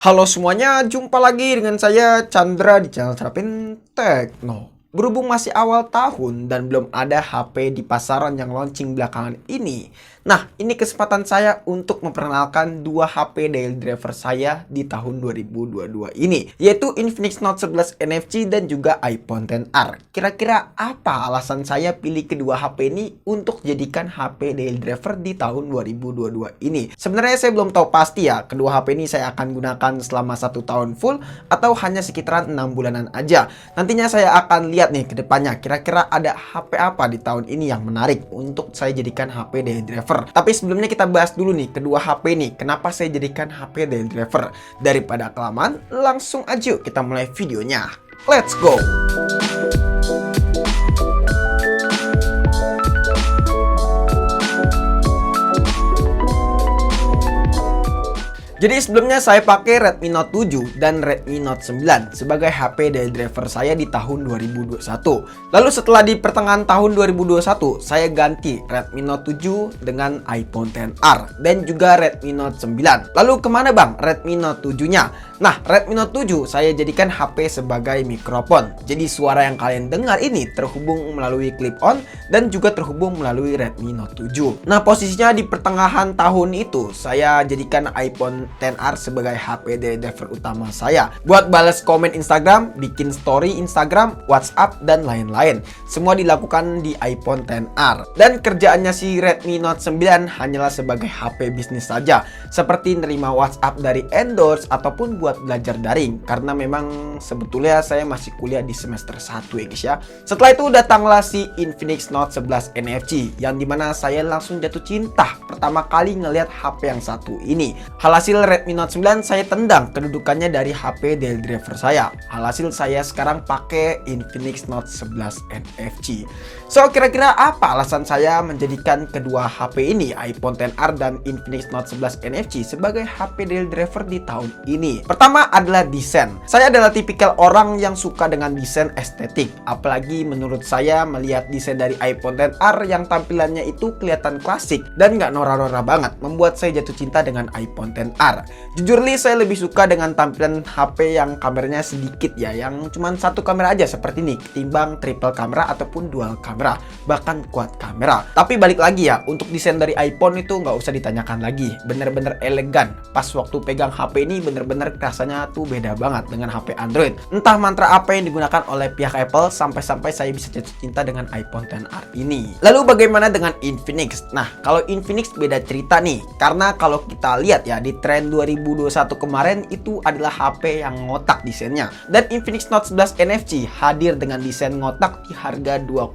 Halo semuanya, jumpa lagi dengan saya Chandra di channel Terapin Tekno. Berhubung masih awal tahun dan belum ada HP di pasaran yang launching belakangan ini. Nah, ini kesempatan saya untuk memperkenalkan dua HP daily driver saya di tahun 2022 ini, yaitu Infinix Note 11 NFC dan juga iPhone XR. Kira-kira apa alasan saya pilih kedua HP ini untuk jadikan HP daily driver di tahun 2022 ini? Sebenarnya saya belum tahu pasti ya, kedua HP ini saya akan gunakan selama 1 tahun full atau hanya sekitaran 6 bulanan aja. Nantinya saya akan lihat nih ke depannya, kira-kira ada HP apa di tahun ini yang menarik untuk saya jadikan HP daily driver. Tapi sebelumnya kita bahas dulu nih kedua HP ini, kenapa saya jadikan HP daily driver. Daripada kelamaan, langsung aja kita mulai videonya. Let's go! Jadi sebelumnya saya pakai Redmi Note 7 dan Redmi Note 9 sebagai HP daily driver saya di tahun 2021. Lalu setelah di pertengahan tahun 2021, saya ganti Redmi Note 7 dengan iPhone XR dan juga Redmi Note 9. Lalu kemana bang Redmi Note 7-nya? Nah, Redmi Note 7 saya jadikan HP sebagai mikrofon. Jadi suara yang kalian dengar ini terhubung melalui clip-on dan juga terhubung melalui Redmi Note 7. Nah, posisinya di pertengahan tahun itu saya jadikan iPhone XR sebagai HP daily driver utama saya buat balas komen Instagram, bikin story Instagram, WhatsApp, dan lain-lain. Semua dilakukan di iPhone XR. Dan kerjaannya si Redmi Note 9 hanyalah sebagai HP bisnis saja, seperti nerima WhatsApp dari endorse ataupun buat belajar daring, karena memang sebetulnya saya masih kuliah di semester 1 ya guys ya. Setelah itu datanglah si Infinix Note 11 NFC, yang dimana saya langsung jatuh cinta pertama kali ngelihat HP yang satu ini. Hasil Redmi Note 9 saya tendang kedudukannya dari HP daily driver saya. Alhasil saya sekarang pakai Infinix Note 11 NFC. So, kira-kira apa alasan saya menjadikan kedua HP ini, iPhone XR dan Infinix Note 11 NFC, sebagai HP daily driver di tahun ini? Pertama adalah desain. Saya adalah tipikal orang yang suka dengan desain estetik. Apalagi menurut saya melihat desain dari iPhone XR yang tampilannya itu kelihatan klasik dan nggak norak-norak banget, membuat saya jatuh cinta dengan iPhone XR. Jujur li, saya lebih suka dengan tampilan HP yang kameranya sedikit ya, yang cuma satu kamera aja seperti ini, ketimbang triple kamera ataupun dual kamera, bahkan quad kamera. Tapi balik lagi ya, untuk desain dari iPhone itu nggak usah ditanyakan lagi, bener-bener elegan. Pas waktu pegang HP ini bener-bener rasanya tuh beda banget dengan HP Android. Entah mantra apa yang digunakan oleh pihak Apple sampai-sampai saya bisa jatuh cinta dengan iPhone XR ini. Lalu bagaimana dengan Infinix? Nah, kalau Infinix beda cerita nih, karena kalau kita lihat ya di tren 2021 kemarin itu adalah HP yang ngotak desainnya. Dan Infinix Note 11 NFC hadir dengan desain ngotak di harga 2,5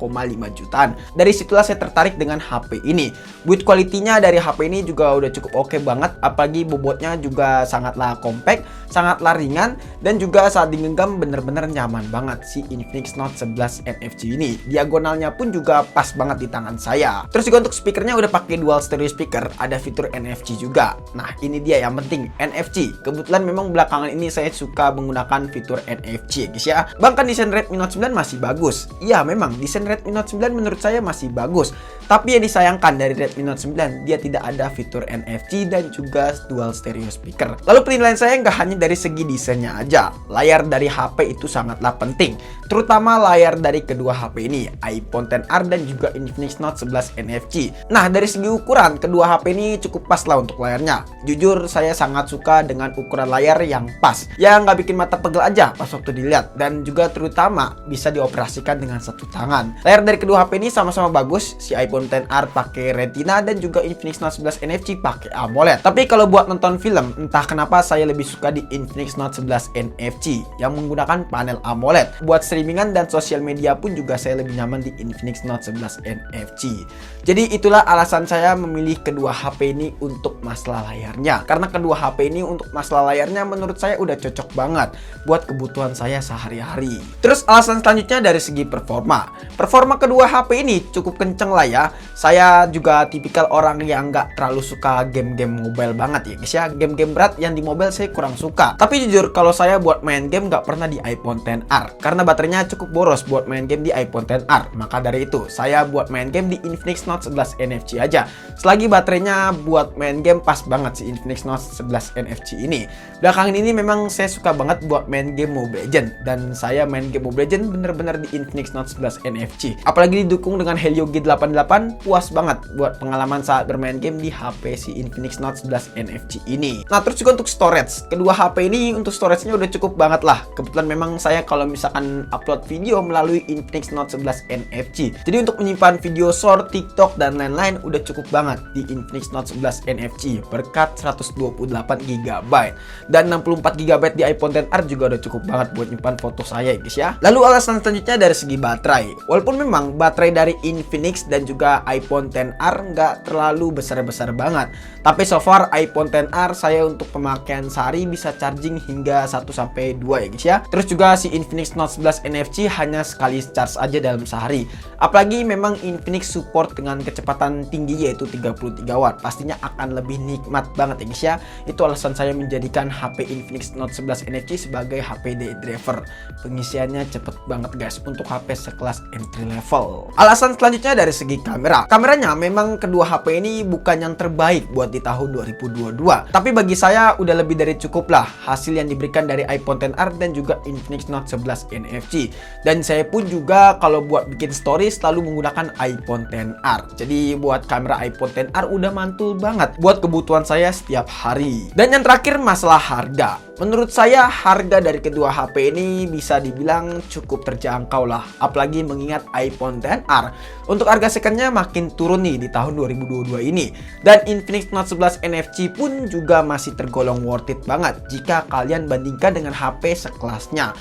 jutaan. Dari situlah saya tertarik dengan HP ini. Build quality-nya dari HP ini juga udah cukup oke banget, apalagi bobotnya juga sangatlah compact, sangatlah ringan, dan juga saat digenggam bener-bener nyaman banget si Infinix Note 11 NFC ini. Diagonalnya pun juga pas banget di tangan saya. Terus juga untuk speakernya udah pakai dual stereo speaker, ada fitur NFC juga. Nah, ini dia yang penting, NFC. Kebetulan memang belakangan ini saya suka menggunakan fitur NFC guys ya. Bahkan desain Redmi Note 9 masih bagus. Iya, memang desain Redmi Note 9 menurut saya masih bagus. Tapi yang disayangkan dari Redmi Note 9, dia tidak ada fitur NFC dan juga dual stereo speaker. Lalu penilaian saya nggak hanya dari segi desainnya aja. Layar dari HP itu sangatlah penting, terutama layar dari kedua HP ini, iPhone XR dan juga Infinix Note 11 NFC. Nah, dari segi ukuran, kedua HP ini cukup pas lah untuk layarnya. Jujur, saya sangat suka dengan ukuran layar yang pas, yang nggak bikin mata pegel aja pas waktu dilihat, dan juga terutama bisa dioperasikan dengan satu tangan. Layar dari kedua HP ini sama-sama bagus. Si iPhone XR pakai Retina dan juga Infinix Note 11 NFC pakai AMOLED. Tapi kalau buat nonton film, entah kenapa saya lebih suka di Infinix Note 11 NFC yang menggunakan panel AMOLED. Buat streamingan dan sosial media pun juga saya lebih nyaman di Infinix Note 11 NFC. Jadi itulah alasan saya memilih kedua HP ini untuk masalah layarnya. Karena kedua HP ini untuk masalah layarnya menurut saya udah cocok banget buat kebutuhan saya sehari-hari. Terus alasan selanjutnya dari segi performa. Performa kedua HP ini cukup kenceng lah ya. Saya juga tipikal orang yang nggak terlalu suka game-game mobile banget ya guys ya. Game-game berat yang di mobile saya kurang suka. suka. Tapi jujur kalau saya buat main game nggak pernah di iPhone XR karena baterainya cukup boros buat main game di iPhone XR. Maka dari itu saya buat main game di Infinix Note 11 NFC aja. Selagi baterainya buat main game pas banget si Infinix Note 11 NFC ini. Belakangan ini memang saya suka banget buat main game Mobile Legends, dan saya main game Mobile Legends bener-bener di Infinix Note 11 NFC. Apalagi didukung dengan Helio G88, puas banget buat pengalaman saat bermain game di HP si Infinix Note 11 NFC ini. Nah, terus juga untuk storage. Kedua HP ini untuk storage-nya udah cukup banget lah. Kebetulan memang saya kalau misalkan upload video melalui Infinix Note 11 NFC. Jadi untuk menyimpan video short, TikTok, dan lain-lain udah cukup banget di Infinix Note 11 NFC berkat 128 GB. Dan 64 GB di iPhone XR juga udah cukup banget buat nyimpan foto saya guys ya. Lalu alasan selanjutnya dari segi baterai. Walaupun memang baterai dari Infinix dan juga iPhone XR nggak terlalu besar-besar banget, tapi so far iPhone XR saya untuk pemakaian sehari bisa charging hingga 1-2 ya guys ya. Terus juga si Infinix Note 11 NFC hanya sekali charge aja dalam sehari. Apalagi memang Infinix support dengan kecepatan tinggi yaitu 33 Watt. Pastinya akan lebih nikmat banget ya guys ya. Itu alasan saya menjadikan HP Infinix Note 11 NFC sebagai HP day driver. Pengisiannya cepet banget guys untuk HP sekelas entry level. Alasan selanjutnya dari segi kamera. Kameranya memang kedua HP ini bukan yang terbaik buat di tahun 2022. Tapi bagi saya udah lebih dari cukup lah hasil yang diberikan dari iPhone XR dan juga Infinix Note 11 NFC. Dan saya pun juga kalau buat bikin story selalu menggunakan iPhone XR. Jadi buat kamera iPhone XR udah mantul banget buat kebutuhan saya setiap hari. Dan yang terakhir masalah harga. Menurut saya harga dari kedua HP ini bisa dibilang cukup terjangkau lah. Apalagi mengingat iPhone XR untuk harga secondnya makin turun nih di tahun 2022 ini. Dan Infinix Note 11 NFC pun juga masih tergolong worth it banget jika kalian bandingkan dengan HP sekelasnya.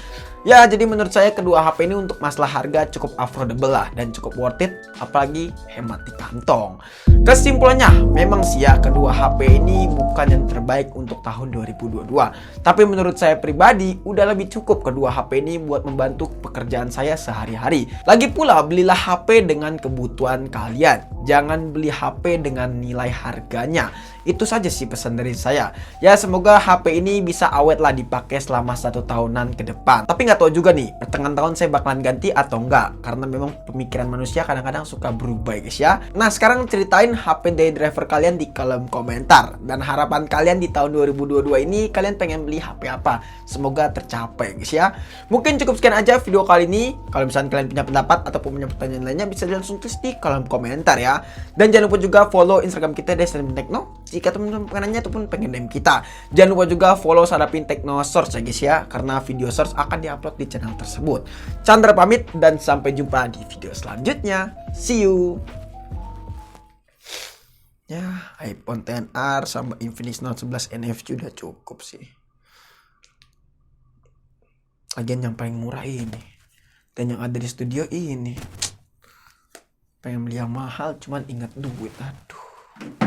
Ya, jadi menurut saya kedua HP ini untuk masalah harga cukup affordable lah dan cukup worth it, apalagi hemat di kantong. Kesimpulannya, memang sih ya kedua HP ini bukan yang terbaik untuk tahun 2022. Tapi menurut saya pribadi udah lebih cukup kedua HP ini buat membantu pekerjaan saya sehari-hari. Lagi pula belilah HP dengan kebutuhan kalian. Jangan beli HP dengan nilai harganya. Itu saja sih pesan dari saya. Ya semoga HP ini bisa awet lah dipakai selama 1 tahunan ke depan. Tapi nggak tahu juga nih pertengahan tahun saya bakalan ganti atau enggak, karena memang pemikiran manusia kadang-kadang suka berubah guys ya. Nah sekarang ceritain HP day driver kalian di kolom komentar, dan harapan kalian di tahun 2022 ini kalian pengen beli HP apa. Semoga tercapai guys ya. Mungkin cukup sekian aja video kali ini. Kalau misalnya kalian punya pendapat ataupun punya pertanyaan lainnya bisa langsung tulis di kolom komentar ya. Dan jangan lupa juga follow Instagram kita @SadapinTechno jika teman-teman pengen nanya ataupun pengen DM kita. Jangan lupa juga follow Sadapin Techno Source ya guys ya, karena video source akan diupload di channel tersebut. Chandra pamit dan sampai jumpa di video selanjutnya. See you. Ya, iPhone XR sama Infinix Note 11 NFC udah cukup sih. Lagian yang paling murah ini, dan yang ada di studio ini. Pengen beli yang mahal cuman ingat duit, aduh.